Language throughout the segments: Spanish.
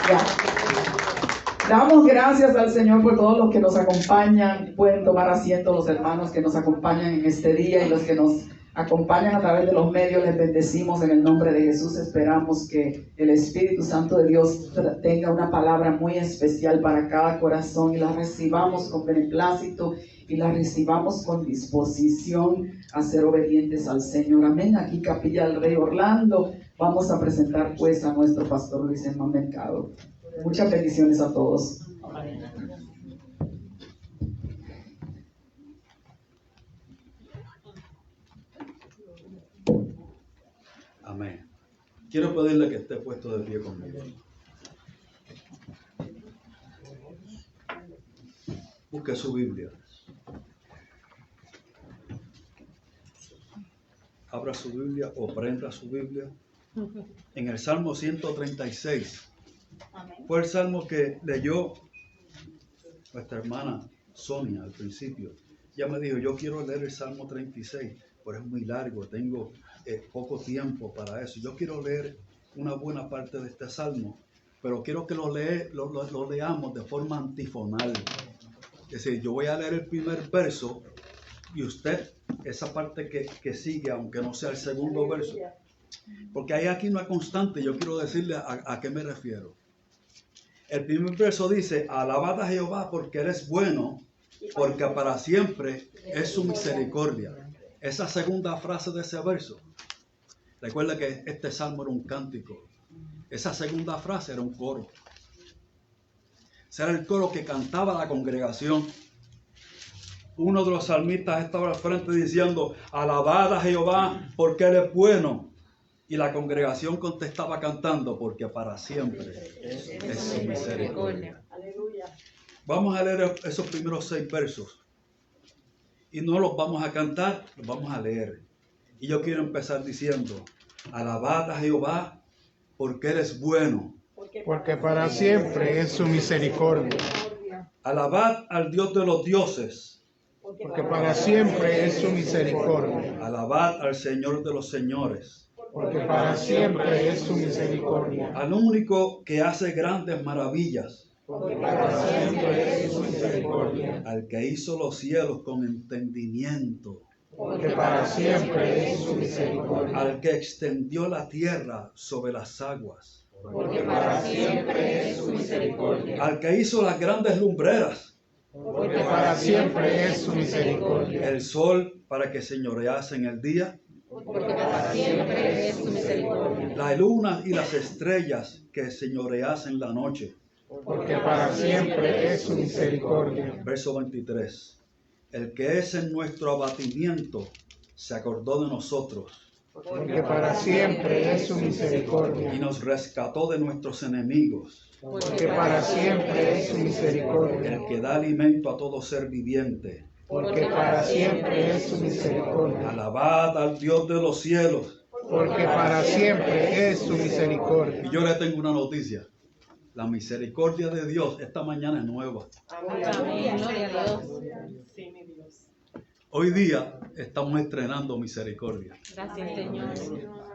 Ya. Damos gracias al Señor por todos los que nos acompañan. Pueden tomar asiento los hermanos que nos acompañan en este día y los que nos acompañan a través de los medios. Les bendecimos en el nombre de Jesús. Esperamos que el Espíritu Santo de Dios tenga una palabra muy especial para cada corazón y la recibamos con beneplácito y la recibamos con disposición a ser obedientes al Señor. Amén. Aquí Capilla del Rey Orlando. Vamos a presentar pues a nuestro pastor Luis Hermán Mercado. Muchas bendiciones a todos. Amén. Quiero pedirle que esté puesto de pie conmigo. Busque su Biblia. Abra su Biblia o prenda su Biblia en el Salmo 136. Fue el salmo que leyó nuestra hermana Sonia al principio. Ella me dijo, yo quiero leer el Salmo 36, pero es muy largo, tengo poco tiempo para eso. Yo quiero leer una buena parte de este salmo, pero quiero que lo leamos de forma antifonal. Es decir, yo voy a leer el primer verso y usted, esa parte que sigue, aunque no sea el segundo verso, porque hay aquí una constante, yo quiero decirle a qué me refiero. El primer verso dice, alabad a Jehová porque Él es bueno, porque para siempre es su misericordia. Esa segunda frase de ese verso, recuerda que este salmo era un cántico. Esa segunda frase era un coro. Ese era el coro que cantaba la congregación. Uno de los salmistas estaba al frente diciendo, alabad a Jehová porque Él es bueno. Y la congregación contestaba cantando, porque para siempre es su misericordia. Vamos a leer esos primeros 6 versos. Y no los vamos a cantar, los vamos a leer. Y yo quiero empezar diciendo, alabad a Jehová porque Él es bueno. Porque para siempre es su misericordia. Alabad al Dios de los dioses. Porque para siempre es su misericordia. Alabad al Señor de los señores. Porque para siempre es su misericordia. Al único que hace grandes maravillas. Porque para siempre es su misericordia. Al que hizo los cielos con entendimiento. Porque para siempre es su misericordia. Al que extendió la tierra sobre las aguas. Porque para siempre es su misericordia. Al que hizo las grandes lumbreras. Porque para siempre es su misericordia. El sol para que señorease en el día. Porque para siempre es su misericordia. La luna y las estrellas que señoreasen la noche. Porque para siempre es su misericordia. Verso 23. El que es en nuestro abatimiento se acordó de nosotros. Porque para siempre es su misericordia. Y nos rescató de nuestros enemigos. Porque para siempre es su misericordia. El que da alimento a todo ser viviente. Porque para siempre es su misericordia. Alabad al Dios de los cielos. Porque para siempre es su misericordia. Y yo le tengo una noticia. La misericordia de Dios esta mañana es nueva. Amén. Gloria a Dios. Hoy día estamos estrenando misericordia. Gracias, Señor.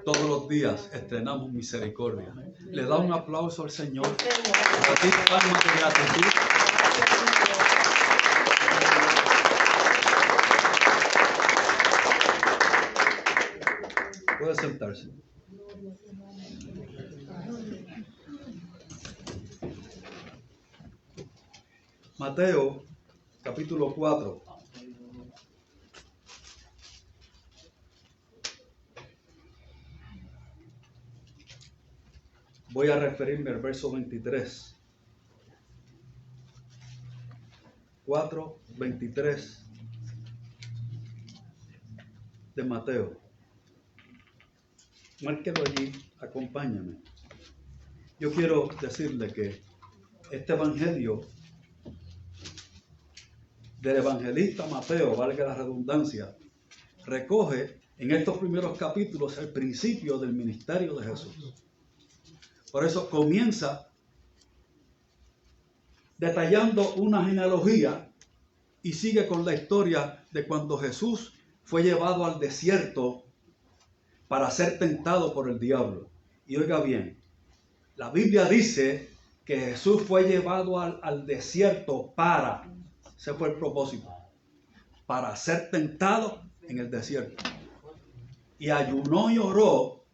Todos los días estrenamos misericordia. Le da un aplauso al Señor. A ti, palmas de gratitud. Puede sentarse. Mateo, capítulo 4. Voy a referirme al verso 23. 4, 23 de Mateo. Márquelo allí, acompáñame. Yo quiero decirle que este evangelio del evangelista Mateo, valga la redundancia, recoge en estos primeros capítulos el principio del ministerio de Jesús. Por eso comienza detallando una genealogía y sigue con la historia de cuando Jesús fue llevado al desierto para ser tentado por el diablo. Y oiga bien, La Biblia dice que Jesús fue llevado al desierto ese fue el propósito, para ser tentado en el desierto. Y ayunó y oró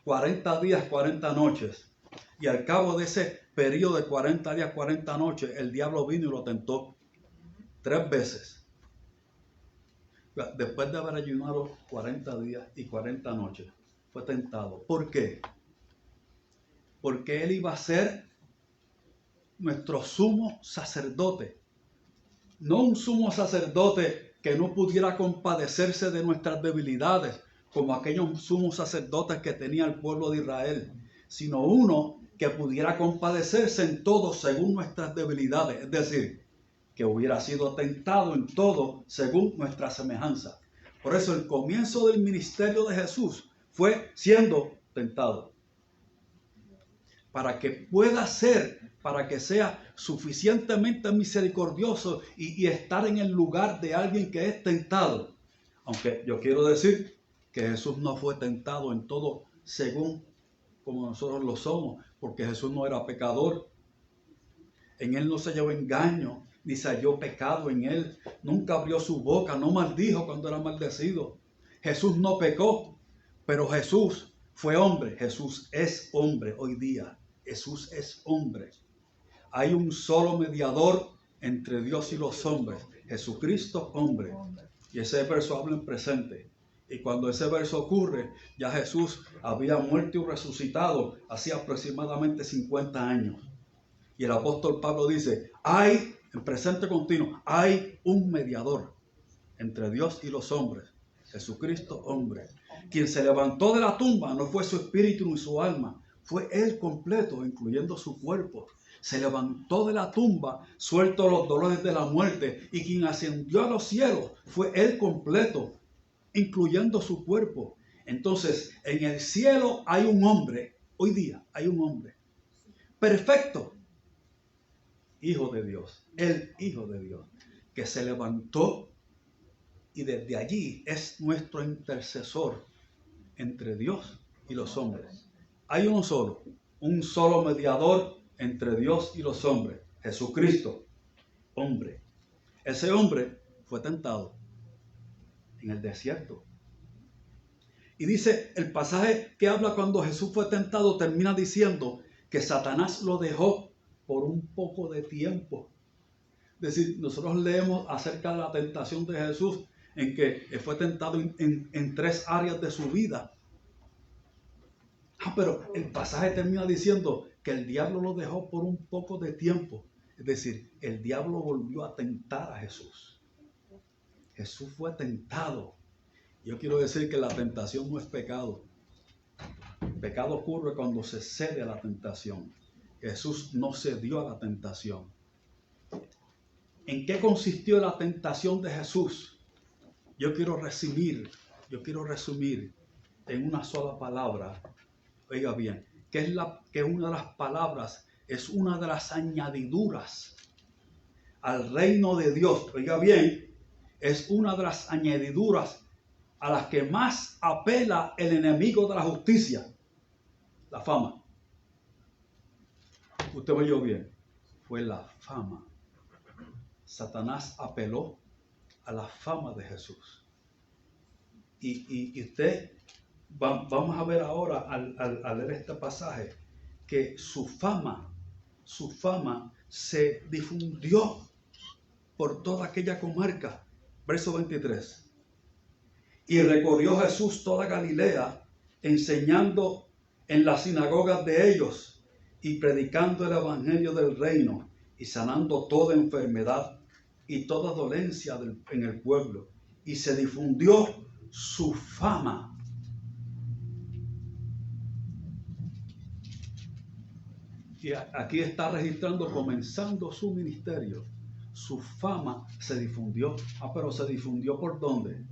40 días, 40 noches. Y al cabo de ese periodo de 40 días, 40 noches, el diablo vino y lo tentó 3 veces. Después de haber ayunado 40 días y 40 noches, fue tentado. ¿Por qué? Porque él iba a ser nuestro sumo sacerdote. No un sumo sacerdote que no pudiera compadecerse de nuestras debilidades, como aquellos sumos sacerdotes que tenía el pueblo de Israel, sino uno que pudiera compadecerse en todo según nuestras debilidades, es decir, que hubiera sido tentado en todo según nuestra semejanza. Por eso el comienzo del ministerio de Jesús fue siendo tentado. Para que sea suficientemente misericordioso y estar en el lugar de alguien que es tentado. Aunque yo quiero decir que Jesús no fue tentado en todo según como nosotros lo somos, porque Jesús no era pecador. En él no se halló engaño, ni se halló pecado en él. Nunca abrió su boca, no maldijo cuando era maldecido. Jesús no pecó, pero Jesús fue hombre. Jesús es hombre hoy día. Jesús es hombre. Hay un solo mediador entre Dios y los hombres, Jesucristo hombre. Y ese verso habla en presente. Y cuando ese verso ocurre, ya Jesús había muerto y resucitado hacía aproximadamente 50 años. Y el apóstol Pablo dice, en presente continuo, hay un mediador entre Dios y los hombres, Jesucristo hombre. Quien se levantó de la tumba no fue su espíritu ni su alma, fue él completo, incluyendo su cuerpo. Se levantó de la tumba, suelto los dolores de la muerte, y quien ascendió a los cielos fue él completo, incluyendo su cuerpo. Entonces, en el cielo hay un hombre, hoy día hay un hombre perfecto, Hijo de Dios, el Hijo de Dios, que se levantó y desde allí es nuestro intercesor entre Dios y los hombres. Hay un solo mediador entre Dios y los hombres, Jesucristo, hombre. Ese hombre fue tentado en el desierto. Y dice el pasaje que habla cuando Jesús fue tentado, termina diciendo que Satanás lo dejó por un poco de tiempo. Es decir, nosotros leemos acerca de la tentación de Jesús en que fue tentado en 3 áreas de su vida. Pero el pasaje termina diciendo que el diablo lo dejó por un poco de tiempo. Es decir, el diablo volvió a tentar a Jesús. Jesús fue tentado. Yo quiero decir que la tentación no es pecado. El pecado ocurre cuando se cede a la tentación. Jesús no cedió a la tentación. ¿En qué consistió la tentación de Jesús? Yo quiero resumir en una sola palabra. Oiga bien, que una de las palabras es una de las añadiduras al reino de Dios. Oiga bien, es una de las añadiduras a las que más apela el enemigo de la justicia, la fama. Usted oyó bien, fue la fama. Satanás apeló a la fama de Jesús. Y usted, vamos a ver ahora al leer este pasaje, que su fama se difundió por toda aquella comarca. Verso 23. Y recorrió Jesús toda Galilea, enseñando en las sinagogas de ellos y predicando el evangelio del reino y sanando toda enfermedad y toda dolencia en el pueblo. Y se difundió su fama. Y aquí está registrando, comenzando su ministerio. Su fama se difundió. Pero ¿se difundió por dónde?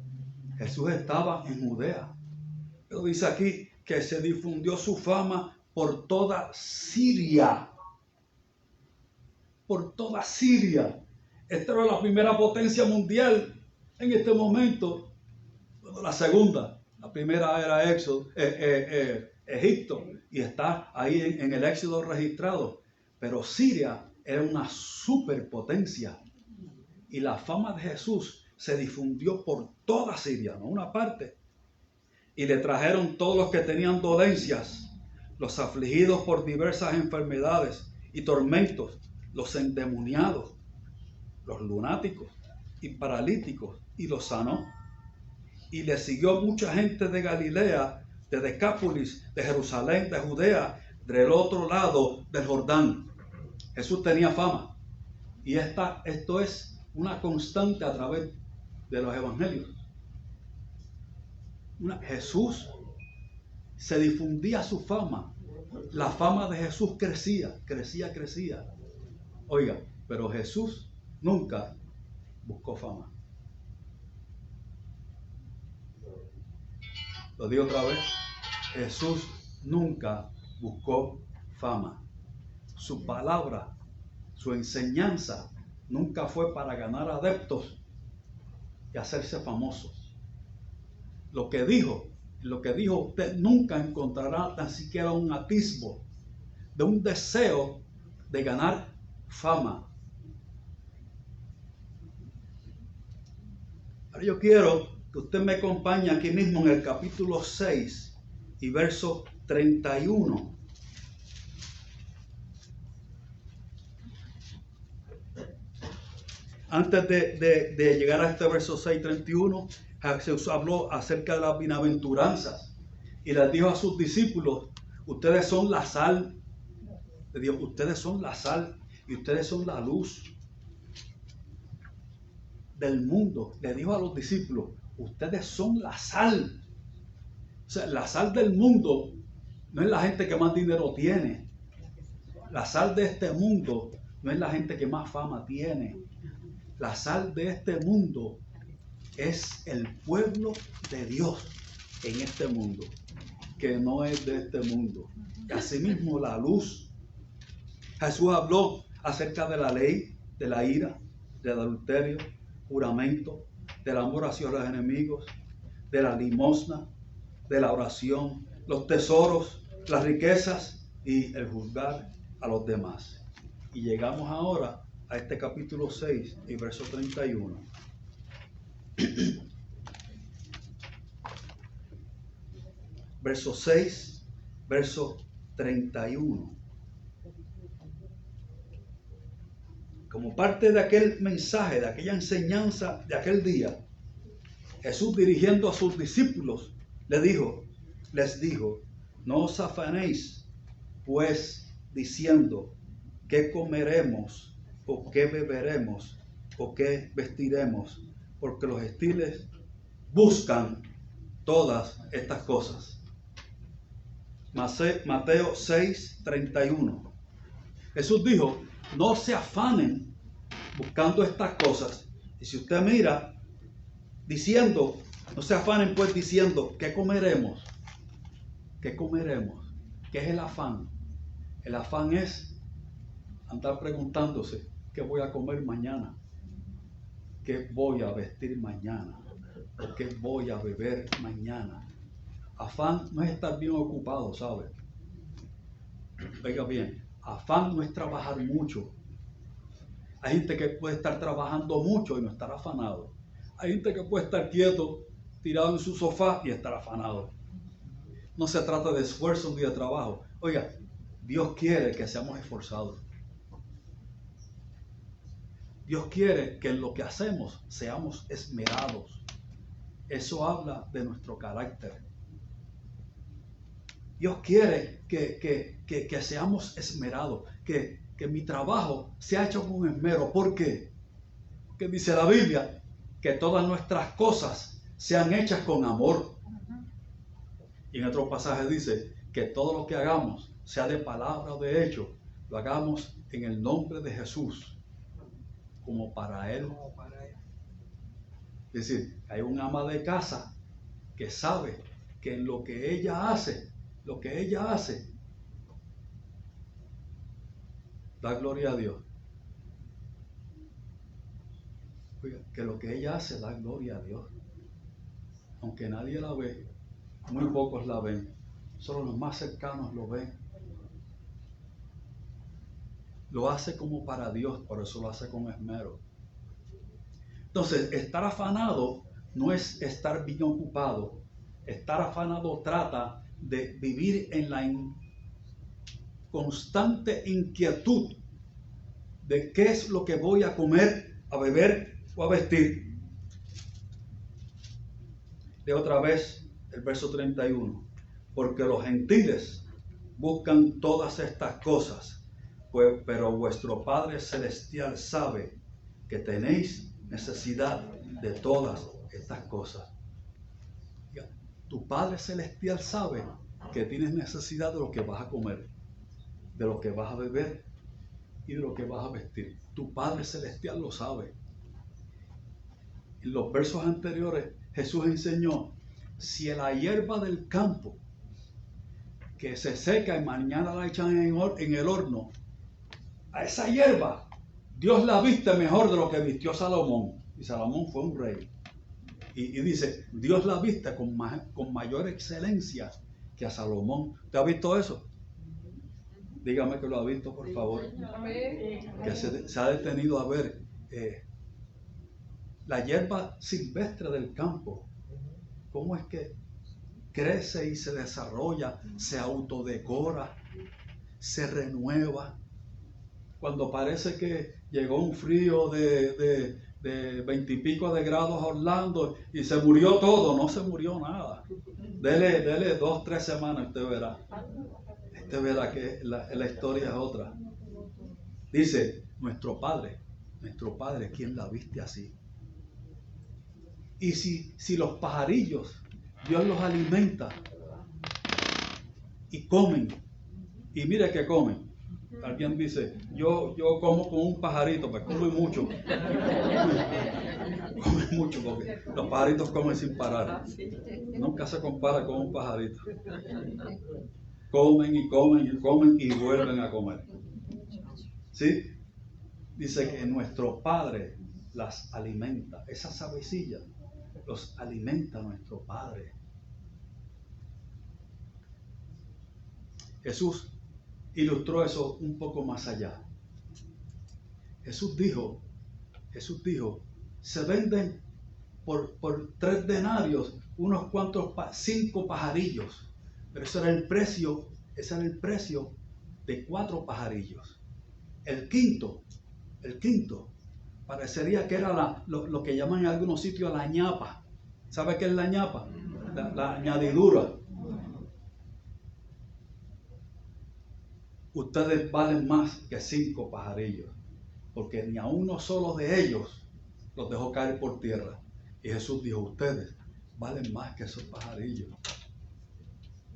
Jesús estaba en Judea. Pero dice aquí que se difundió su fama por toda Siria. Por toda Siria. Esta era la primera potencia mundial en este momento. Bueno, la segunda. La primera era Egipto, y está ahí en el Éxodo registrado. Pero Siria era una superpotencia. Y la fama de Jesús se difundió por toda Siria, no una parte. Y le trajeron todos los que tenían dolencias, los afligidos por diversas enfermedades y tormentos, los endemoniados, los lunáticos y paralíticos, y los sanó. Y le siguió mucha gente de Galilea, de Decápolis, de Jerusalén, de Judea, del otro lado del Jordán. Jesús tenía fama. Y esto es una constante a través de los evangelios. Jesús se difundía su fama. La fama de Jesús crecía. Oiga, pero Jesús nunca buscó fama. Lo digo otra vez. Jesús nunca buscó fama. Su palabra, su enseñanza nunca fue para ganar adeptos y hacerse famosos. Lo que dijo usted nunca encontrará tan siquiera un atisbo de un deseo de ganar fama. Ahora yo quiero que usted me acompañe aquí mismo en el capítulo 6 y verso 31. Antes de llegar a este verso 6:31, Jesús habló acerca de las bienaventuranzas y les dijo a sus discípulos: ustedes son la sal de Dios, ustedes son la sal y ustedes son la luz del mundo. Le dijo a los discípulos: ustedes son la sal. O sea, la sal del mundo no es la gente que más dinero tiene. La sal de este mundo no es la gente que más fama tiene. La sal de este mundo es el pueblo de Dios en este mundo, que no es de este mundo. Y asimismo la luz. Jesús habló acerca de la ley, de la ira, del adulterio, juramento, del amor hacia los enemigos, de la limosna, de la oración, los tesoros, las riquezas y el juzgar a los demás. Y llegamos ahora a este capítulo 6 y verso 31. Verso 6, verso 31. Como parte de aquel mensaje, de aquella enseñanza de aquel día, Jesús, dirigiendo a sus discípulos, les dijo: no os afanéis pues diciendo: ¿qué comeremos? ¿O qué beberemos? ¿O qué vestiremos? Porque los gentiles buscan todas estas cosas. Mateo 6:31. Jesús dijo: no se afanen buscando estas cosas. Y si usted mira, diciendo, no se afanen pues diciendo: ¿qué comeremos? ¿Qué comeremos? ¿Qué es el afán? El afán es andar preguntándose: ¿qué voy a comer mañana? ¿Qué voy a vestir mañana? ¿O qué voy a beber mañana? Afán no es estar bien ocupado, ¿sabe? Oiga bien, afán no es trabajar mucho. Hay gente que puede estar trabajando mucho y no estar afanado. Hay gente que puede estar quieto, tirado en su sofá y estar afanado. No se trata de esfuerzo ni de trabajo. Oiga, Dios quiere que seamos esforzados. Dios quiere que en lo que hacemos seamos esmerados. Eso habla de nuestro carácter. Dios quiere que seamos esmerados, que mi trabajo sea hecho con esmero. ¿Por qué? Porque dice la Biblia que todas nuestras cosas sean hechas con amor. Y en otro pasaje dice que todo lo que hagamos, sea de palabra o de hecho, lo hagamos en el nombre de Jesús, como para Él. Es decir, hay un ama de casa que sabe que en lo que ella hace, da gloria a Dios. Oiga, que lo que ella hace da gloria a Dios. Aunque nadie la ve, muy pocos la ven, Solo los más cercanos lo ven. Lo hace como para Dios, por eso lo hace con esmero. Entonces, estar afanado no es estar bien ocupado. Estar afanado trata de vivir en la constante inquietud de qué es lo que voy a comer, a beber o a vestir. Leo otra vez el verso 31. Porque los gentiles buscan todas estas cosas, pero vuestro Padre Celestial sabe que tenéis necesidad de todas estas cosas. Tu Padre Celestial sabe que tienes necesidad de lo que vas a comer, de lo que vas a beber y de lo que vas a vestir. Tu Padre Celestial lo sabe. En los versos anteriores Jesús enseñó, si la hierba del campo que se seca y mañana la echan en el horno, a esa hierba Dios la viste mejor de lo que vistió Salomón. Y Salomón fue un rey. Y dice, Dios la viste con mayor excelencia que a Salomón. ¿Te ha visto eso? Dígame que lo ha visto, por favor. Que se ha detenido a ver la hierba silvestre del campo. ¿Cómo es que crece y se desarrolla, se autodecora, se renueva? Cuando parece que llegó un frío de 20 y pico de grados a Orlando y se murió todo, no se murió nada. Dele 2, 3 semanas, usted verá. Usted verá que la historia es otra. Dice, nuestro Padre, ¿quién la viste así? Y si los pajarillos, Dios los alimenta y comen, y mire que comen. Alguien dice, yo como con un pajarito, pues come mucho. Come mucho porque los pajaritos comen sin parar. Nunca se compara con un pajarito. Comen y comen y comen y vuelven a comer. ¿Sí? Dice que nuestro Padre las alimenta. Esas avecillas los alimenta nuestro Padre. Jesús ilustró eso un poco más allá. Jesús dijo, se venden por 3 denarios unos cuantos 5 pajarillos, pero ese era el precio de 4 pajarillos. El quinto parecería que era lo que llaman en algunos sitios la ñapa. ¿Sabe qué es la ñapa? La añadidura. Ustedes valen más que 5 pajarillos, porque ni a uno solo de ellos los dejó caer por tierra. Y Jesús dijo, ustedes valen más que esos pajarillos.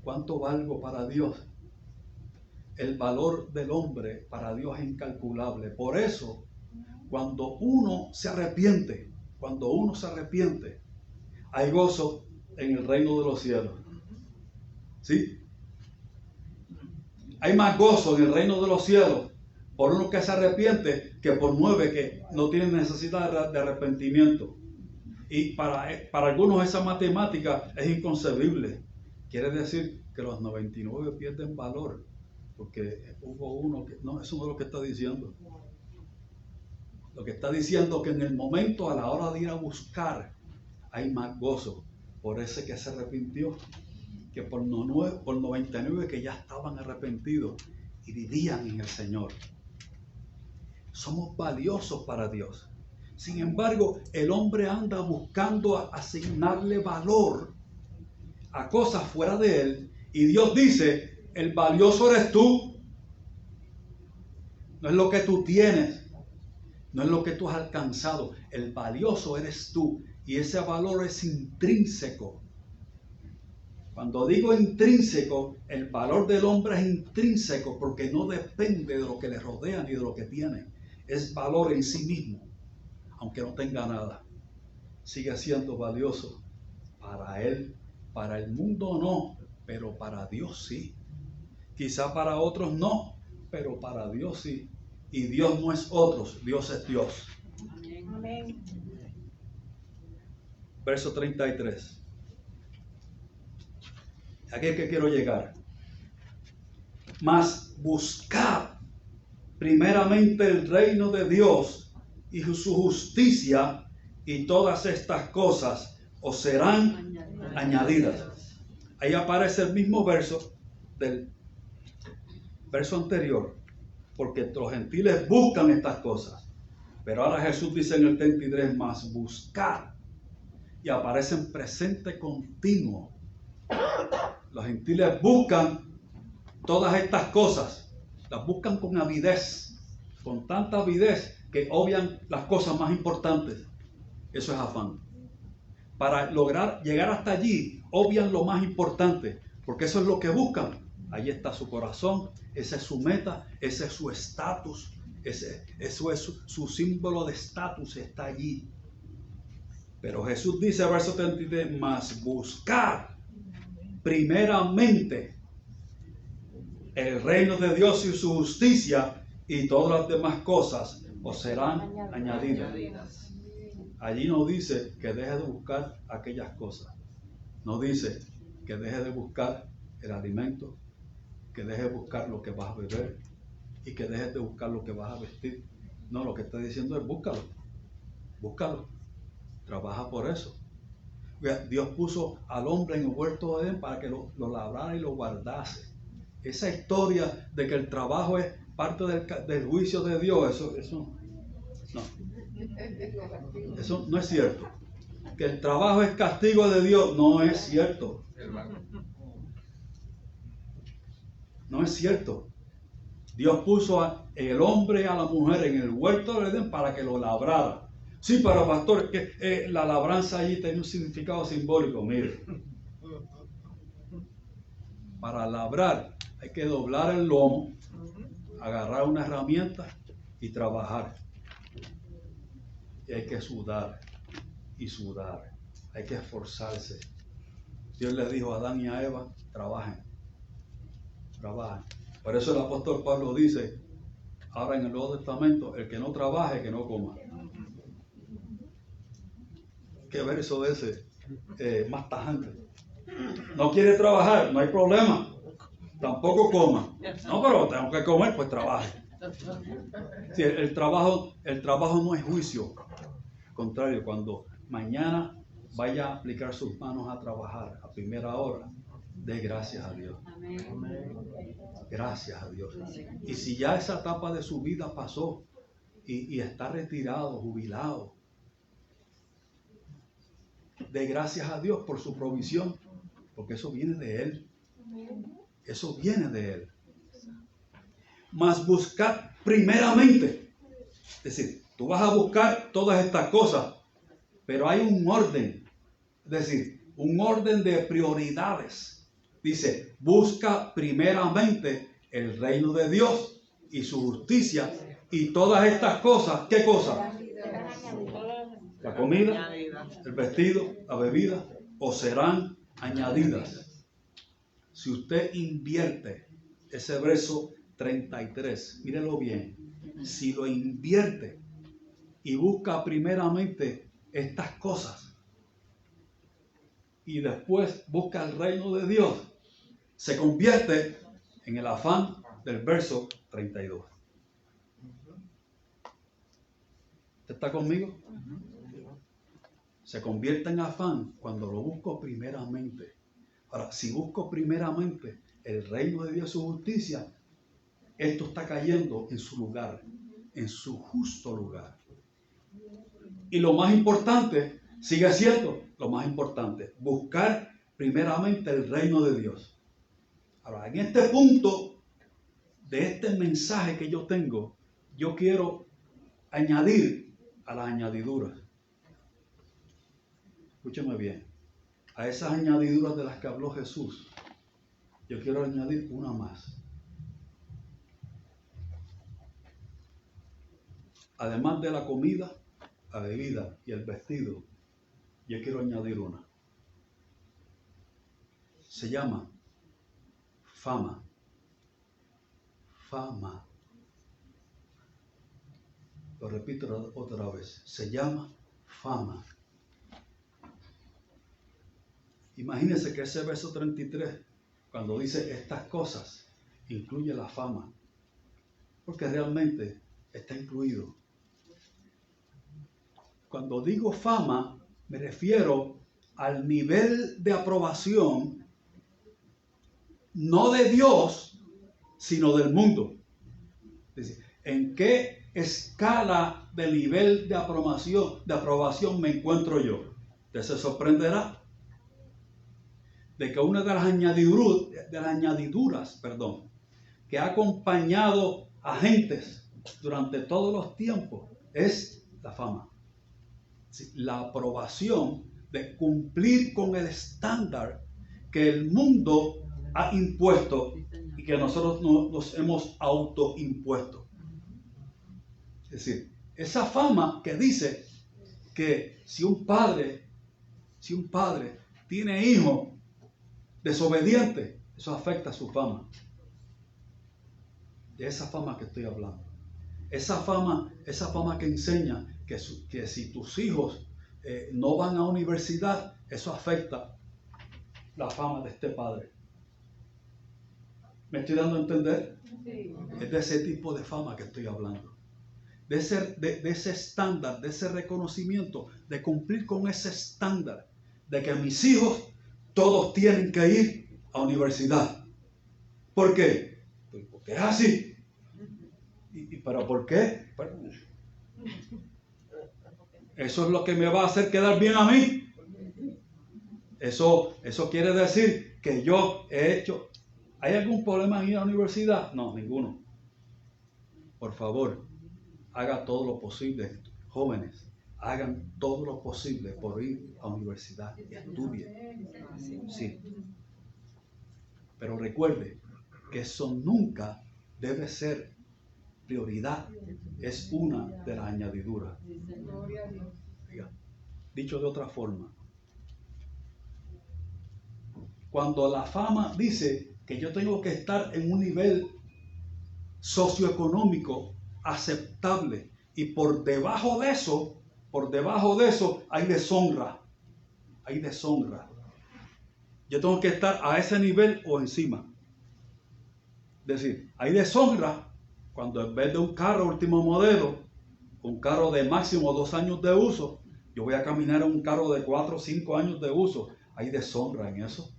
¿Cuánto valgo para Dios? El valor del hombre para Dios es incalculable. Por eso, cuando uno se arrepiente, hay gozo en el reino de los cielos. ¿Sí? Hay más gozo en el reino de los cielos por uno que se arrepiente que por 9 que no tienen necesidad de arrepentimiento. Y para algunos esa matemática es inconcebible. Quiere decir que los 99 pierden valor porque hubo uno que... No, eso no es lo que está diciendo. Lo que está diciendo es que en el momento, a la hora de ir a buscar, hay más gozo por ese que se arrepintió que por 99 que ya estaban arrepentidos y vivían en el Señor. Somos valiosos para Dios. Sin embargo, el hombre anda buscando asignarle valor a cosas fuera de él, y Dios dice, el valioso eres tú. No es lo que tú tienes, no es lo que tú has alcanzado, el valioso eres tú, y ese valor es intrínseco. Cuando digo intrínseco, el valor del hombre es intrínseco porque no depende de lo que le rodea ni de lo que tiene. Es valor en sí mismo, aunque no tenga nada. Sigue siendo valioso para él. Para el mundo no, pero para Dios sí. Quizá para otros no, pero para Dios sí. Y Dios no es otros, Dios es Dios. Amén. Verso 33. Aquí es que quiero llegar. Mas buscad primeramente el reino de Dios y su justicia, y todas estas cosas os serán añadidas. Ahí aparece el mismo verso del verso anterior, porque los gentiles buscan estas cosas. Pero ahora Jesús dice en el 33, más buscar. Y aparece en presente continuo. Los gentiles buscan todas estas cosas. Las buscan con avidez. Con tanta avidez que obvian las cosas más importantes. Eso es afán. Para lograr llegar hasta allí, obvian lo más importante. Porque eso es lo que buscan. Ahí está su corazón. Esa es su meta. Ese es su estatus. Eso es su símbolo de estatus, está allí. Pero Jesús dice, verso 33, mas buscar primeramente el reino de Dios y su justicia, y todas las demás cosas os serán añadidas. Allí no dice que deje de buscar aquellas cosas. No dice que deje de buscar el alimento, que deje de buscar lo que vas a beber, y que dejes de buscar lo que vas a vestir. No, lo que está diciendo es búscalo. Búscalo. Trabaja por eso. Dios puso al hombre en el huerto de Edén para que lo labrara y lo guardase. Esa historia de que el trabajo es parte del juicio de Dios, eso no es cierto. Que el trabajo es castigo de Dios, no es cierto. No es cierto. Dios puso el hombre y a la mujer en el huerto de Edén para que lo labrara. Sí, pero pastor, que la labranza allí tiene un significado simbólico. Mire, para labrar hay que doblar el lomo, agarrar una herramienta y trabajar. Y hay que sudar y sudar. Hay que esforzarse. Dios les dijo a Adán y a Eva, trabajen. Trabajen. Por eso el apóstol Pablo dice, ahora en el Nuevo Testamento, el que no trabaje, que no coma. ¿Qué verso ese? Más tajante. No quiere trabajar, no hay problema. Tampoco coma. No, pero tengo que comer, pues trabaje. Sí, el trabajo no es juicio. Al contrario, cuando mañana vaya a aplicar sus manos a trabajar a primera hora, dé gracias a Dios. Gracias a Dios. Y si ya esa etapa de su vida pasó y está retirado, jubilado, dé gracias a Dios por su provisión, porque eso viene de Él. Eso viene de Él. Mas buscad primeramente. Es decir, tú vas a buscar todas estas cosas, pero hay un orden. Es decir, un orden de prioridades. Dice, busca primeramente el reino de Dios y su justicia, y todas estas cosas, ¿qué cosas? La comida, el vestido, la bebida, os serán añadidas. Si usted invierte ese verso 33, mírelo bien, si lo invierte y busca primeramente estas cosas y después busca el reino de Dios, se convierte en el afán del verso 32. ¿Usted está conmigo? Se convierte en afán cuando lo busco primeramente. Ahora, si busco primeramente el reino de Dios y su justicia, esto está cayendo en su lugar, en su justo lugar. Y lo más importante, sigue siendo lo más importante, buscar primeramente el reino de Dios. Ahora, en este punto de este mensaje que yo tengo, yo quiero añadir a las añadiduras. Escúcheme bien. A esas añadiduras de las que habló Jesús, yo quiero añadir una más. Además de la comida, la bebida y el vestido, yo quiero añadir una. Se llama fama. Fama. Lo repito otra vez. Se llama fama. Imagínense que ese verso 33, cuando dice estas cosas, incluye la fama, porque realmente está incluido. Cuando digo fama, me refiero al nivel de aprobación, no de Dios, sino del mundo. Es decir, ¿en qué escala de nivel de aprobación me encuentro yo? Usted se sorprenderá de que una de las añadiduras, que ha acompañado a gentes durante todos los tiempos es la fama. La aprobación de cumplir con el estándar que el mundo ha impuesto y que nosotros nos hemos autoimpuesto. Es decir, esa fama que dice que si un padre tiene hijos desobedientes, eso afecta su fama. De esa fama que estoy hablando. Esa fama que enseña que si tus hijos no van a universidad, eso afecta la fama de este padre. ¿Me estoy dando a entender? Sí. Es de ese tipo de fama que estoy hablando. De ese estándar, de ese reconocimiento, de cumplir con ese estándar, de que mis hijos todos tienen que ir a universidad. ¿Por qué? Porque es así. ¿Pero por qué? Eso es lo que me va a hacer quedar bien a mí. Eso quiere decir que yo he hecho... ¿Hay algún problema en ir a la universidad? No, ninguno. Por favor, haga todo lo posible. Jóvenes, hagan todo lo posible por ir a la universidad y estudien. Sí. Pero recuerde que eso nunca debe ser prioridad, es una de las añadiduras. Dicho de otra forma, cuando la fama dice que yo tengo que estar en un nivel socioeconómico aceptable y por debajo de eso hay deshonra. Yo tengo que estar a ese nivel o encima. Es decir, hay deshonra cuando en vez de un carro último modelo, un carro de máximo 2 años de uso, yo voy a caminar en un carro de 4 o 5 años de uso. Hay deshonra en eso.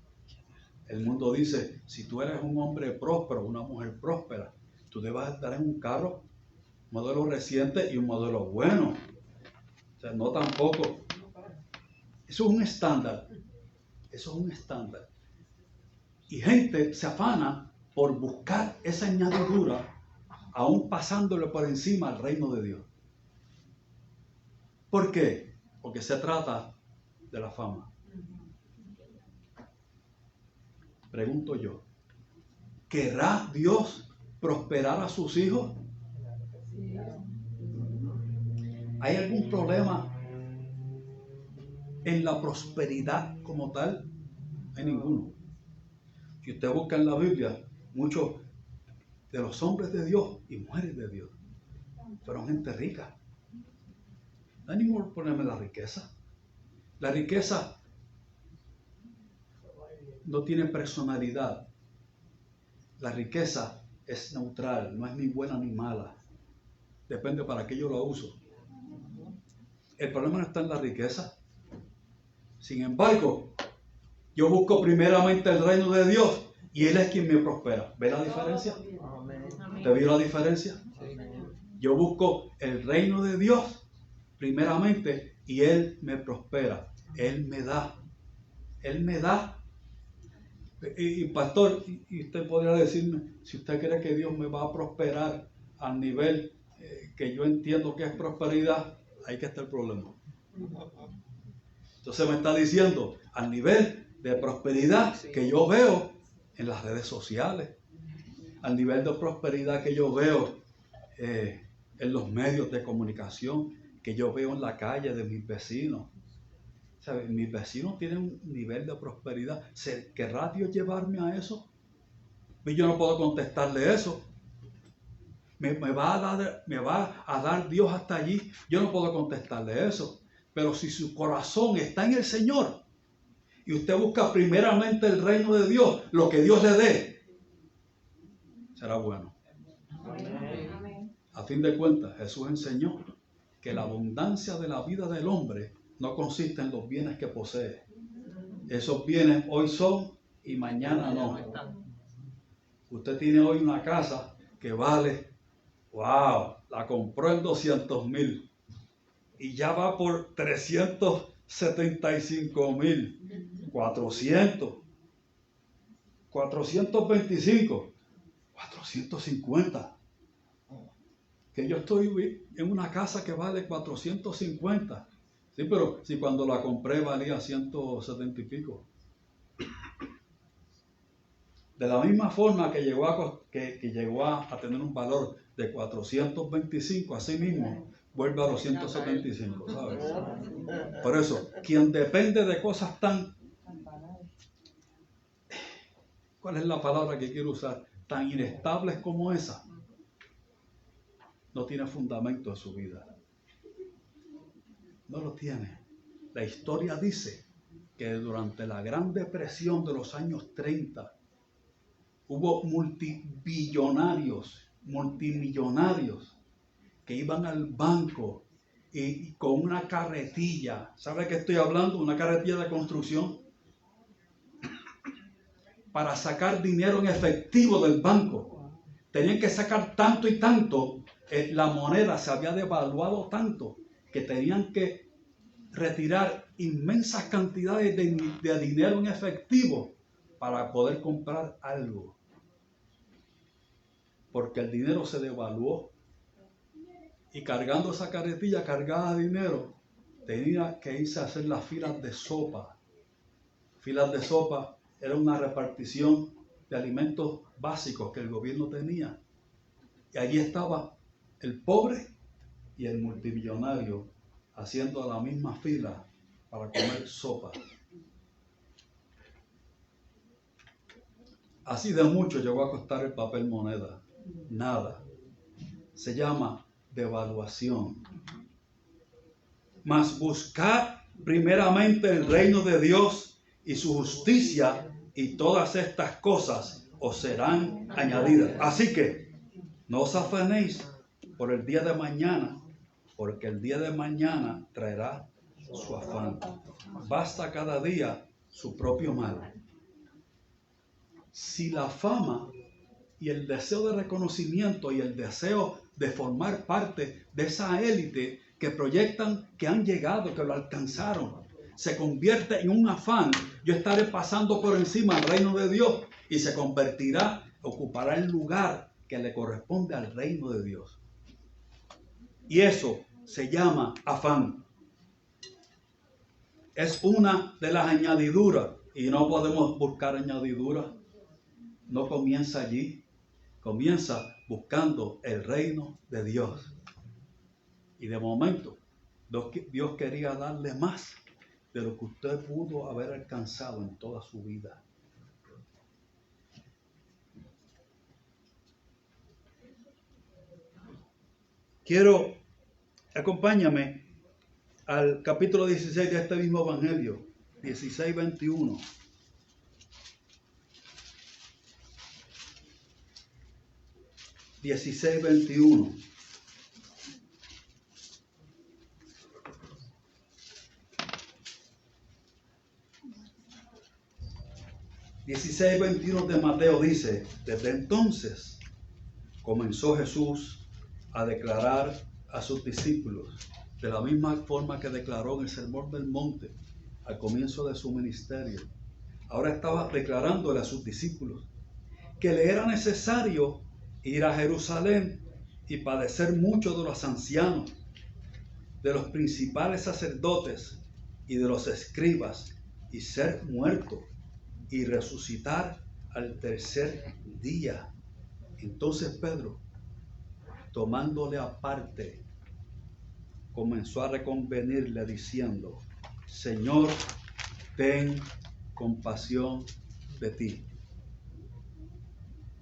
El mundo dice, si tú eres un hombre próspero, una mujer próspera, tú debes estar en un carro, modelo reciente y un modelo bueno. O sea, no tampoco. Eso es un estándar. Y gente se afana por buscar esa añadidura, aún pasándole por encima al reino de Dios. ¿Por qué? Porque se trata de la fama. Pregunto yo, ¿querrá Dios prosperar a sus hijos? ¿Hay algún problema en la prosperidad como tal? No hay ninguno. Si usted busca en la Biblia, muchos de los hombres de Dios y mujeres de Dios fueron gente rica. No hay ningún problema en la riqueza. La riqueza no tiene personalidad. La riqueza es neutral, no es ni buena ni mala. Depende para qué yo la uso. El problema no está en la riqueza. Sin embargo, yo busco primeramente el reino de Dios y Él es quien me prospera. ¿Ve la diferencia? ¿Te vio la diferencia? Yo busco el reino de Dios primeramente y Él me prospera. Él me da. Y pastor, y usted podría decirme, si usted cree que Dios me va a prosperar al nivel que yo entiendo que es prosperidad, ahí que está el problema. Entonces me está diciendo, al nivel de prosperidad que yo veo en las redes sociales, al nivel de prosperidad que yo veo en los medios de comunicación, que yo veo en la calle de mis vecinos. ¿Sabe? Mis vecinos tienen un nivel de prosperidad. ¿Querrá Dios llevarme a eso? Y yo no puedo contestarle eso. ¿Me va a dar Dios hasta allí? Yo no puedo contestarle eso. Pero si su corazón está en el Señor y usted busca primeramente el reino de Dios, lo que Dios le dé, será bueno. A fin de cuentas, Jesús enseñó que la abundancia de la vida del hombre no consiste en los bienes que posee. Esos bienes hoy son y mañana no. Usted tiene hoy una casa que vale, wow, la compró en 200,000 y ya va por 375,000, 400, 425, 450. Que yo estoy en una casa que vale 450. Sí, pero si cuando la compré valía 170 y pico. De la misma forma que llegó a tener un valor de 425, así mismo vuelve a los 175, ¿sabes? Por eso, quien depende de cosas ¿cuál es la palabra que quiero usar? Tan inestables como esa, no tiene fundamento en su vida. No lo tiene. La historia dice que durante la Gran Depresión de los años 30 hubo multimillonarios que iban al banco y con una carretilla. ¿Sabe qué estoy hablando? Una carretilla de construcción para sacar dinero en efectivo del banco. Tenían que sacar tanto y tanto. La moneda se había devaluado tanto que tenían que retirar inmensas cantidades de dinero en efectivo para poder comprar algo. Porque el dinero se devaluó. Y cargando esa carretilla cargada de dinero, tenía que irse a hacer las filas de sopa. Filas de sopa era una repartición de alimentos básicos que el gobierno tenía. Y allí estaba el pobre y el multimillonario haciendo la misma fila para comer sopa. Así de mucho llegó a costar el papel moneda. Nada. Se llama devaluación. Mas buscad primeramente el reino de Dios y su justicia, y todas estas cosas os serán añadidas. Así que no os afanéis por el día de mañana, porque el día de mañana traerá su afán. Basta cada día su propio mal. Si la fama y el deseo de reconocimiento y el deseo de formar parte de esa élite que proyectan que han llegado, que lo alcanzaron, se convierte en un afán, yo estaré pasando por encima del reino de Dios y se convertirá, ocupará el lugar que le corresponde al reino de Dios. Y eso se llama afán. Es una de las añadiduras y no podemos buscar añadiduras. No comienza allí, comienza buscando el reino de Dios. Y de momento, Dios quería darle más de lo que usted pudo haber alcanzado en toda su vida. Acompáñame al capítulo 16 de este mismo evangelio, 16:21. De Mateo dice: desde entonces comenzó Jesús a declarar a sus discípulos, de la misma forma que declaró en el Sermón del Monte al comienzo de su ministerio. Ahora estaba declarándole a sus discípulos que le era necesario ir a Jerusalén y padecer mucho de los ancianos, de los principales sacerdotes y de los escribas, y ser muerto y resucitar al tercer día. Entonces Pedro, tomándole aparte, comenzó a reconvenirle diciendo: Señor, ten compasión de ti.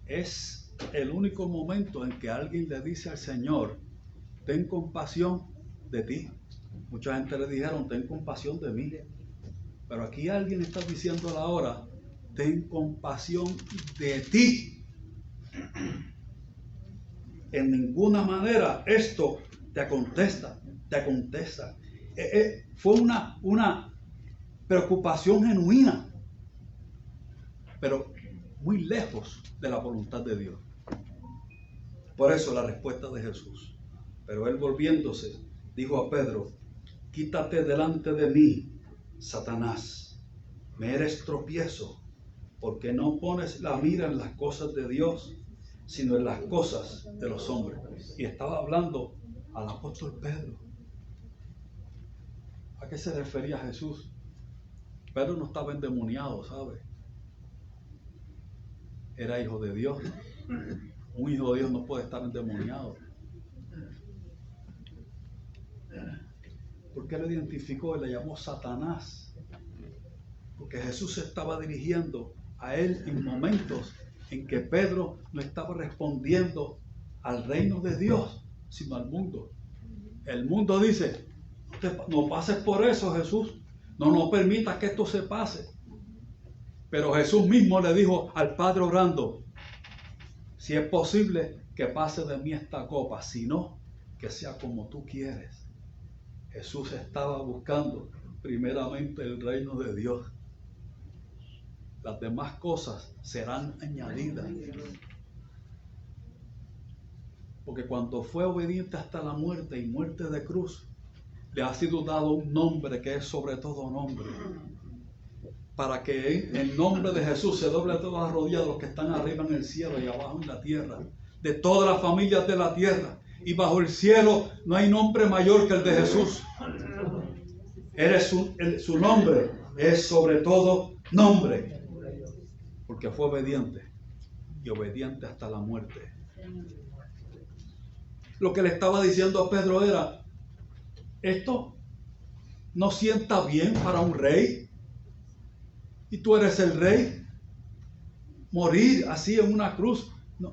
Es el único momento en que alguien le dice al Señor: ten compasión de ti. Mucha gente le dijeron: ten compasión de mí. Pero aquí alguien está diciendo ahora: ten compasión de ti. en ninguna manera esto te acontezca. Fue una preocupación genuina, pero muy lejos de la voluntad de Dios. Por eso la respuesta de Jesús. Pero él, volviéndose, dijo a Pedro: quítate delante de mí, Satanás, me eres tropiezo, porque no pones la mira en las cosas de Dios, sino en las cosas de los hombres. Y estaba hablando al apóstol Pedro. ¿A qué se refería Jesús? Pedro no estaba endemoniado, ¿sabe? Era hijo de Dios. Un hijo de Dios no puede estar endemoniado. ¿Por qué lo identificó y le llamó Satanás? Porque Jesús se estaba dirigiendo a él en momentos en que Pedro no estaba respondiendo al reino de Dios, sino al mundo. El mundo dice: no pases por eso, Jesús. No permitas que esto se pase. Pero Jesús mismo le dijo al Padre orando: si es posible que pase de mí esta copa, si no, que sea como tú quieres. Jesús estaba buscando primeramente el reino de Dios. Las demás cosas serán añadidas. Porque cuando fue obediente hasta la muerte y muerte de cruz, le ha sido dado un nombre que es sobre todo nombre. Para que en el nombre de Jesús se doble todas las rodillas de los que están arriba en el cielo y abajo en la tierra, de todas las familias de la tierra. Y bajo el cielo no hay nombre mayor que el de Jesús. Su nombre es sobre todo nombre. Porque fue obediente y obediente hasta la muerte. Lo que le estaba diciendo a Pedro era: esto no sienta bien para un rey. Y tú eres el rey. Morir así en una cruz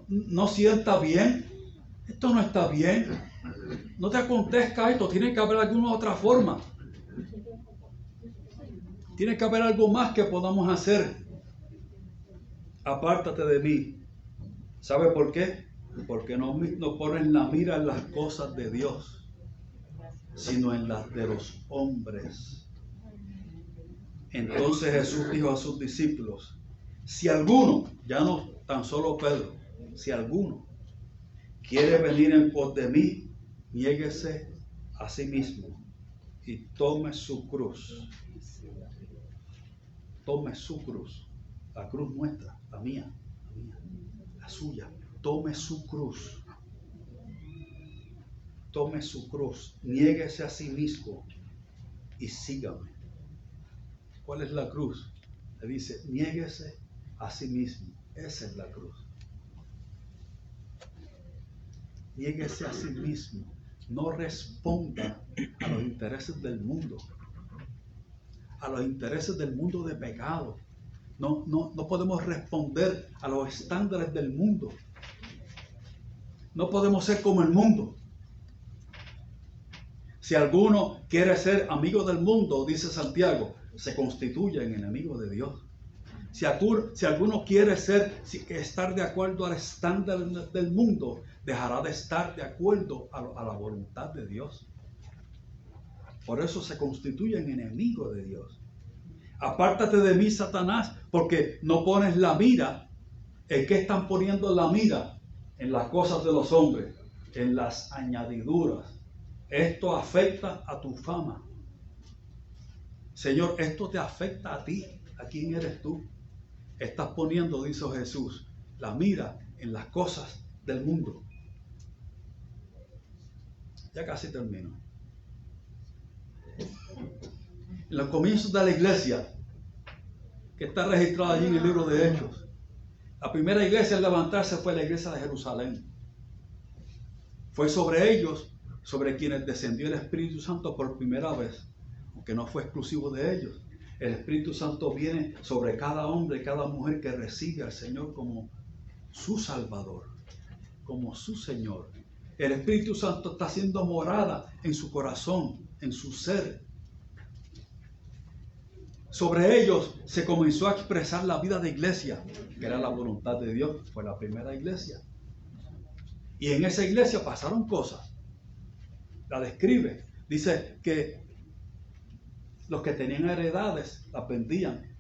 no sienta bien. Esto no está bien. No te acontezca esto. Tiene que haber alguna otra forma. Tiene que haber algo más que podamos hacer. Apártate de mí. ¿Sabe por qué? Porque no pones la mira en las cosas de Dios, sino en las de los hombres. Entonces Jesús dijo a sus discípulos: si alguno, ya no tan solo Pedro, si alguno quiere venir en pos de mí, niéguese a sí mismo y tome su cruz. Tome su cruz. La cruz nuestra, la mía, la suya. Tome su cruz. Tome su cruz. Niéguese a sí mismo y sígame. ¿Cuál es la cruz? Le dice: niéguese a sí mismo. Esa es la cruz. Niéguese a sí mismo. No responda a los intereses del mundo. A los intereses del mundo de pecado. No podemos responder a los estándares del mundo. No podemos ser como el mundo. Si alguno quiere ser amigo del mundo, dice Santiago, se constituye en enemigo de Dios. Si alguno quiere estar de acuerdo al estándar del mundo, dejará de estar de acuerdo a la voluntad de Dios. Por eso se constituye en enemigo de Dios. Apártate de mí, Satanás, porque no pones la mira. ¿En qué están poniendo la mira? En las cosas de los hombres, en las añadiduras. Esto afecta a tu fama. Señor, esto te afecta a ti. ¿A quién eres tú? Estás poniendo, dice Jesús, la mira en las cosas del mundo. Ya casi termino. En los comienzos de la iglesia, que está registrada allí en el libro de Hechos, la primera iglesia en levantarse fue la iglesia de Jerusalén. Fue sobre ellos, sobre quienes descendió el Espíritu Santo por primera vez, aunque no fue exclusivo de ellos. El Espíritu Santo viene sobre cada hombre y cada mujer que recibe al Señor como su Salvador, como su Señor. El Espíritu Santo está haciendo morada en su corazón, en su ser. Sobre ellos se comenzó a expresar la vida de iglesia, que era la voluntad de Dios. Fue la primera iglesia. Y en esa iglesia pasaron cosas. La describe. Dice que los que tenían heredades las vendían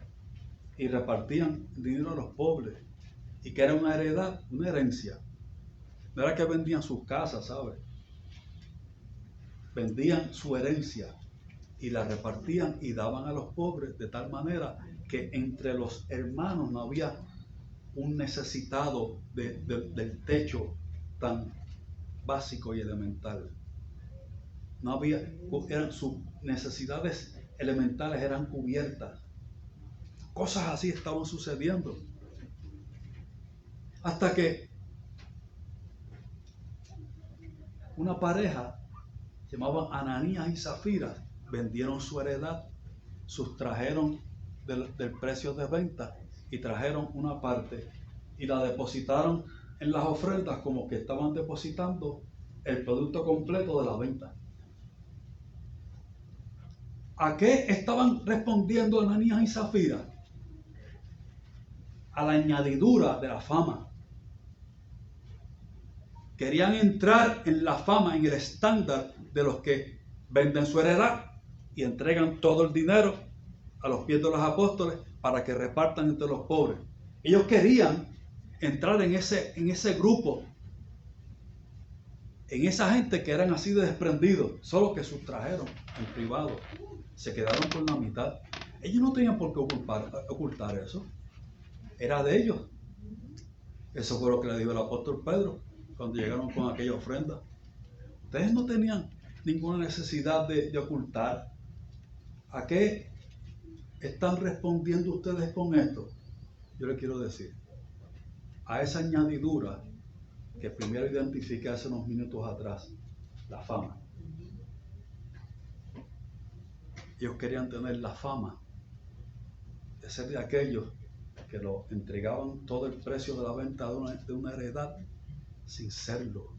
y repartían dinero a los pobres. Y que era una heredad, una herencia. No era que vendían sus casas, ¿sabes? Vendían su herencia y la repartían y daban a los pobres de tal manera que entre los hermanos no había un necesitado del techo tan básico y elemental. No había, sus necesidades elementales eran cubiertas. Cosas así estaban sucediendo. Hasta que una pareja llamaban Ananías y Zafira, vendieron su heredad, sustrajeron del precio de venta y trajeron una parte y la depositaron en las ofrendas como que estaban depositando el producto completo de la venta. ¿A qué estaban respondiendo Ananías y Zafira? A la añadidura de la fama. Querían entrar en la fama, en el estándar de los que venden su heredad y entregan todo el dinero a los pies de los apóstoles para que repartan entre los pobres. Ellos querían entrar en ese grupo, en esa gente que eran así de desprendidos, solo que sustrajeron en privado, se quedaron con la mitad. Ellos no tenían por qué ocultar eso, era de ellos. Eso fue lo que le dijo el apóstol Pedro cuando llegaron con aquella ofrenda. Ustedes no tenían ninguna necesidad de ocultar. ¿A qué están respondiendo ustedes con esto? Yo les quiero decir, a esa añadidura que primero identifiqué hace unos minutos atrás, la fama. Ellos querían tener la fama de ser de aquellos que lo entregaban todo el precio de la venta de una heredad sin serlo.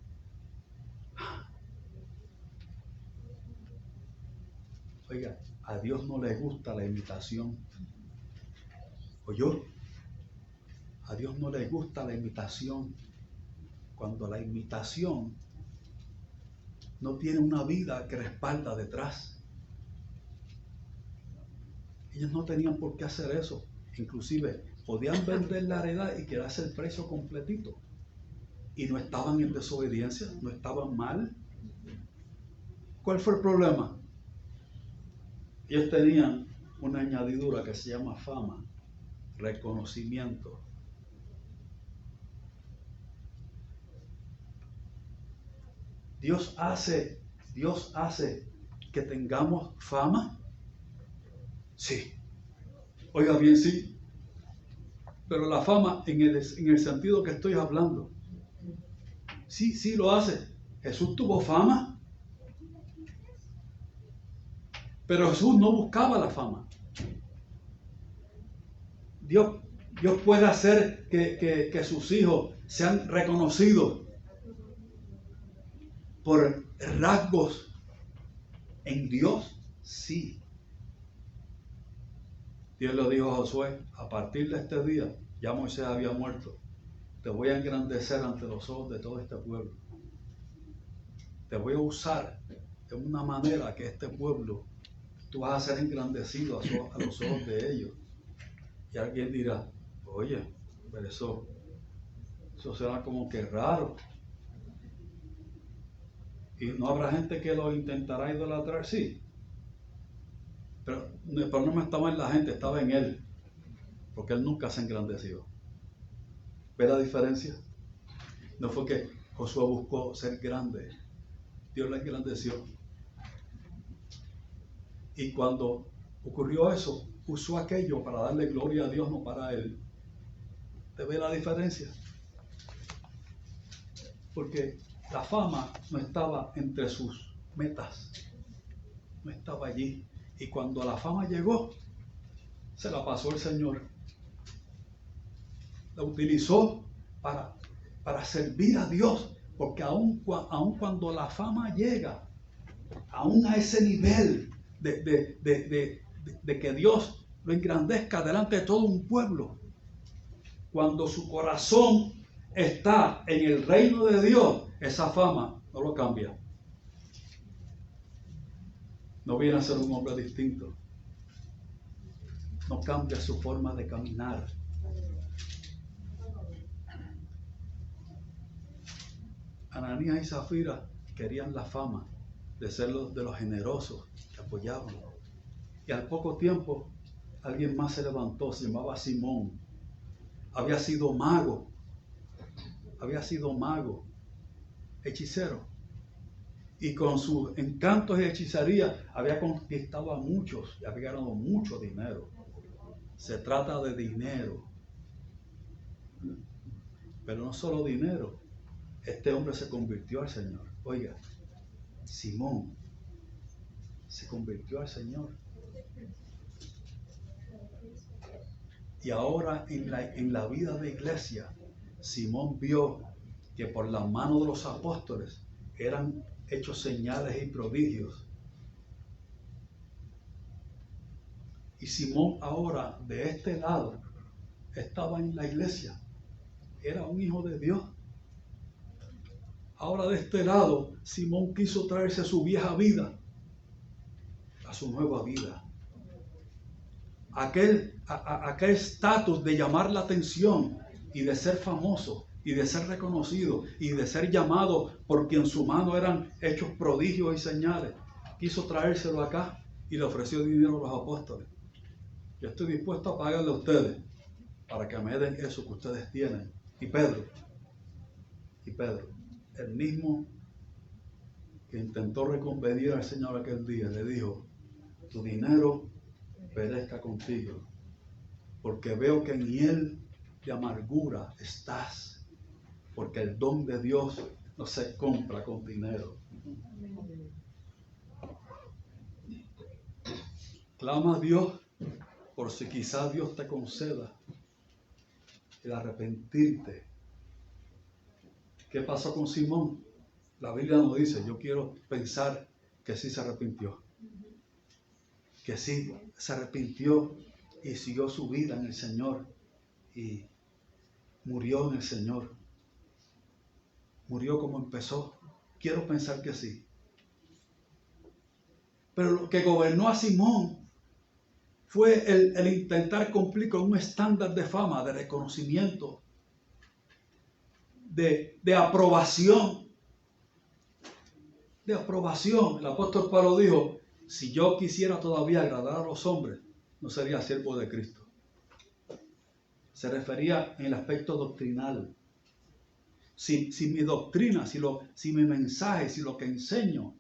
Oiga, a Dios no le gusta la imitación. ¿Oyó? A Dios no le gusta la imitación. Cuando la imitación no tiene una vida que respalda detrás. Ellos no tenían por qué hacer eso. Inclusive podían vender la heredad y quedarse el precio completito. Y no estaban en desobediencia, no estaban mal. ¿Cuál fue el problema? Ellos tenían una añadidura que se llama fama, reconocimiento. Dios hace que tengamos fama. Sí. Oiga bien, sí. Pero la fama en el sentido que estoy hablando. Sí lo hace. Jesús tuvo fama. Pero Jesús no buscaba la fama. Dios puede hacer que sus hijos sean reconocidos por rasgos en Dios. Sí. Dios le dijo a Josué, a partir de este día, ya Moisés había muerto, te voy a engrandecer ante los ojos de todo este pueblo. Te voy a usar de una manera que este pueblo, tú vas a ser engrandecido a los ojos de ellos. Y alguien dirá, oye, pero eso será como que raro. Y no habrá gente que lo intentará idolatrar, sí. Pero el problema estaba en la gente, estaba en él. Porque él nunca se engrandeció. ¿Ve la diferencia? No fue que Josué buscó ser grande. Dios le engrandeció. Y cuando ocurrió eso, usó aquello para darle gloria a Dios, no para él. ¿Te ve la diferencia? Porque la fama no estaba entre sus metas. No estaba allí. Y cuando la fama llegó, se la pasó el Señor. La utilizó para servir a Dios. Porque aun cuando la fama llega, aun a ese nivel de que Dios lo engrandezca delante de todo un pueblo, cuando su corazón está en el reino de Dios, esa fama no lo cambia. No viene a ser un hombre distinto. No cambia su forma de caminar. Ananías y Zafira querían la fama de ser de los generosos que apoyaban. Y al poco tiempo alguien más se levantó, se llamaba Simón. Había sido mago, hechicero. Y con sus encantos y hechicería había conquistado a muchos y había ganado mucho dinero. Se trata de dinero. Pero no solo dinero. Este hombre se convirtió al Señor. Oiga, Simón se convirtió al Señor. Y ahora en la vida de iglesia, Simón vio que por la mano de los apóstoles eran hechos señales y prodigios. Y Simón ahora de este lado estaba en la iglesia. Era un hijo de Dios. Ahora de este lado, Simón quiso traerse su vieja vida a su nueva vida. Aquel estatus de llamar la atención y de ser famoso y de ser reconocido y de ser llamado por quien su mano eran hechos prodigios y señales. Quiso traérselo acá y le ofreció dinero a los apóstoles. Yo estoy dispuesto a pagarle a ustedes para que me den eso que ustedes tienen. Y Pedro, el mismo que intentó reconvenir al Señor aquel día, le dijo: tu dinero perezca contigo, porque veo que en hiel de amargura estás, porque el don de Dios no se compra con dinero. Clama a Dios por si quizás Dios te conceda el arrepentirte. ¿Qué pasó con Simón? La Biblia nos dice, yo quiero pensar que sí se arrepintió. Que sí se arrepintió y siguió su vida en el Señor y murió en el Señor. Murió como empezó. Quiero pensar que sí. Pero lo que gobernó a Simón fue el intentar cumplir con un estándar de fama, de reconocimiento, de aprobación. De aprobación. El apóstol Pablo dijo: si yo quisiera todavía agradar a los hombres, no sería siervo de Cristo. Se refería en el aspecto doctrinal. Si mi doctrina, si mi mensaje, si lo que enseño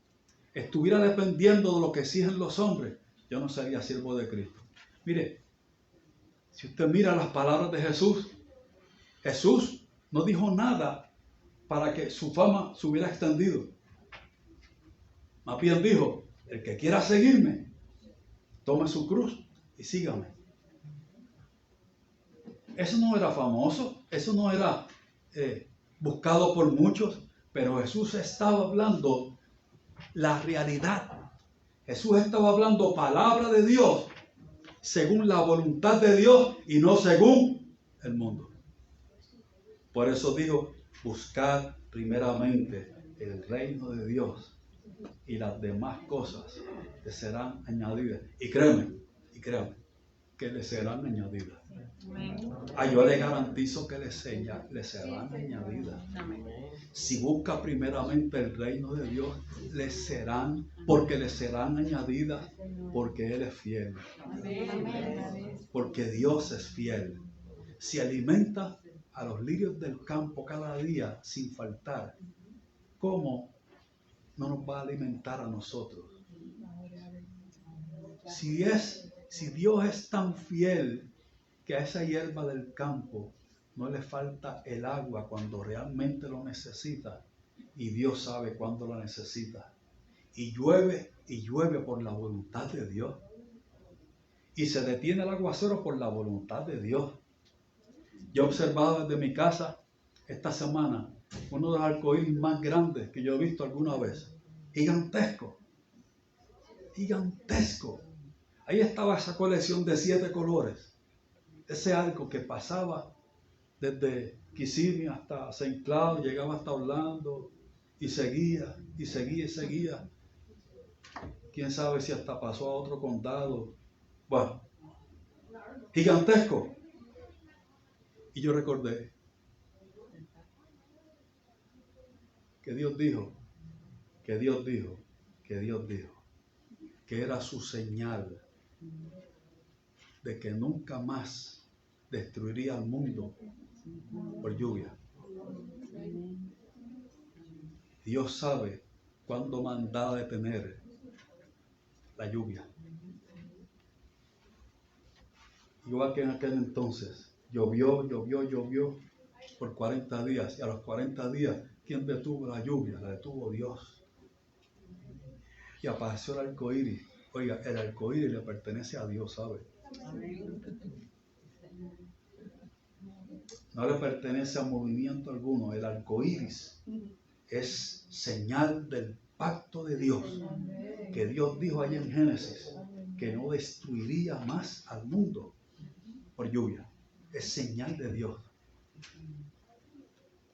estuviera dependiendo de lo que exigen los hombres, yo no sería siervo de Cristo. Mire, si usted mira las palabras de Jesús, Jesús no dijo nada para que su fama se hubiera extendido. Más bien dijo: el que quiera seguirme, tome su cruz y sígame. Eso no era famoso, eso no era buscado por muchos, pero Jesús estaba hablando la realidad. Jesús estaba hablando palabra de Dios, según la voluntad de Dios y no según el mundo. Por eso dijo: buscad primeramente el reino de Dios y las demás cosas le serán añadidas. Y créeme, que le serán añadidas. Yo le garantizo que le serán añadidas. Si busca primeramente el reino de Dios, porque le serán añadidas, porque Él es fiel. Porque Dios es fiel. Si alimenta a los lirios del campo cada día sin faltar, ¿cómo no nos va a alimentar a nosotros? Si Dios es tan fiel que a esa hierba del campo no le falta el agua cuando realmente lo necesita, y Dios sabe cuándo lo necesita, y llueve por la voluntad de Dios, y se detiene el aguacero por la voluntad de Dios. Yo he observado desde mi casa esta semana uno de los arcoíris más grandes que yo he visto alguna vez. Gigantesco. Ahí estaba esa colección de 7 colores. Ese arco que pasaba desde Kissimmee hasta St. Cloud, llegaba hasta Orlando, Y seguía, y seguía, y seguía. Quién sabe si hasta pasó a otro condado. Bueno, gigantesco. Y yo recordé que Dios dijo, que Dios dijo, que Dios dijo, que era su señal de que nunca más destruiría al mundo por lluvia. Dios sabe cuándo mandaba detener la lluvia. Igual que en aquel entonces, llovió por 40 días. Y a los 40 días, ¿quién detuvo la lluvia? La detuvo Dios. Y apareció el arco iris. Oiga, el arco iris le pertenece a Dios, ¿sabe? No le pertenece a movimiento alguno. El arco iris es señal del pacto de Dios. Que Dios dijo allí en Génesis que no destruiría más al mundo por lluvia. Es señal de Dios.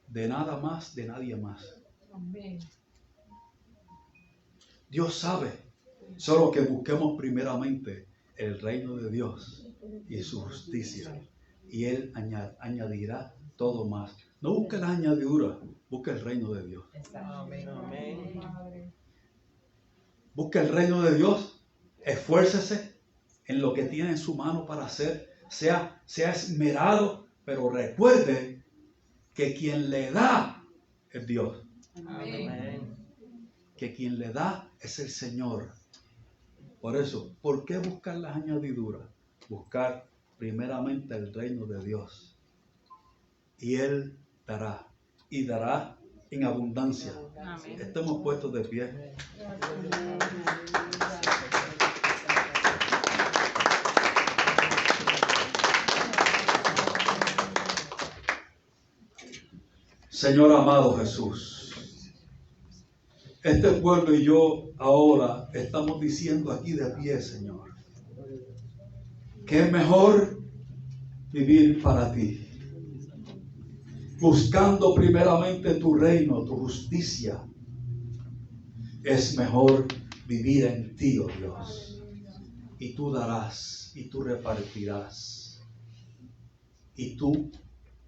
De nada más, de nadie más. Dios sabe. Solo que busquemos primeramente el reino de Dios y su justicia. Y Él añadirá todo más. No busque las añadiduras, busque el reino de Dios. Busque el reino de Dios. Esfuércese en lo que tiene en su mano para hacer. Sea esmerado, pero recuerde que quien le da es Dios. Amén. Que quien le da es el Señor. Por eso, ¿por qué buscar las añadiduras? Buscar primeramente el reino de Dios. Y Él dará. Y dará en abundancia. Amén. Estemos puestos de pie. Señor amado Jesús, este pueblo y yo ahora estamos diciendo aquí de pie, Señor, que es mejor vivir para ti, buscando primeramente tu reino, tu justicia. Es mejor vivir en ti, oh Dios, y tú darás, y tú repartirás, y tú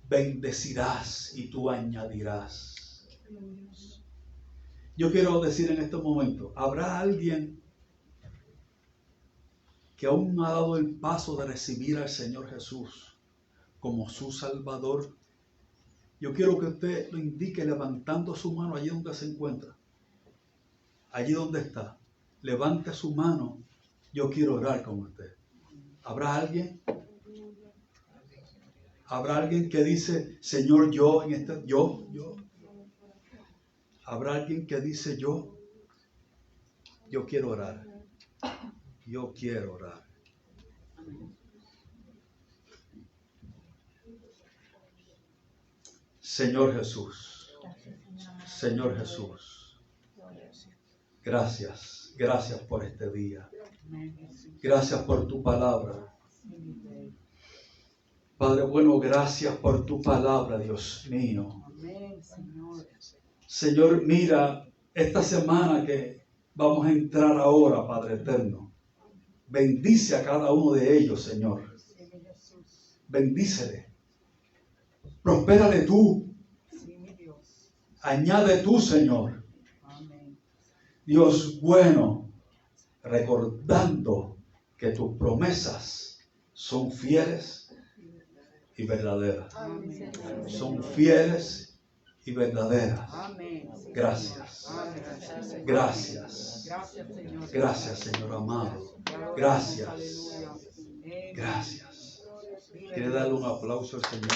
bendecirás y tú añadirás. Yo quiero decir en este momento, ¿habrá alguien que aún no ha dado el paso de recibir al Señor Jesús como su Salvador? Yo quiero que usted lo indique levantando su mano allí donde se encuentra. Allí donde está. Levante su mano. Yo quiero orar con usted. ¿Habrá alguien? ¿Habrá alguien que dice, Señor, yo? ¿Habrá alguien que dice, yo quiero orar? Yo quiero orar. Señor Jesús, Señor Jesús, gracias por este día. Gracias por tu palabra. Padre bueno, gracias por tu palabra, Dios mío. Señor, mira esta semana que vamos a entrar ahora, Padre eterno. Bendice a cada uno de ellos, Señor. Bendícele. Prospérale tú. Añade tú, Señor. Dios bueno, recordando que tus promesas son fieles y verdaderas. Son fieles y verdaderas. Gracias. Gracias. Gracias, Señor amado. Gracias. Gracias. ¿Quiere darle un aplauso al Señor?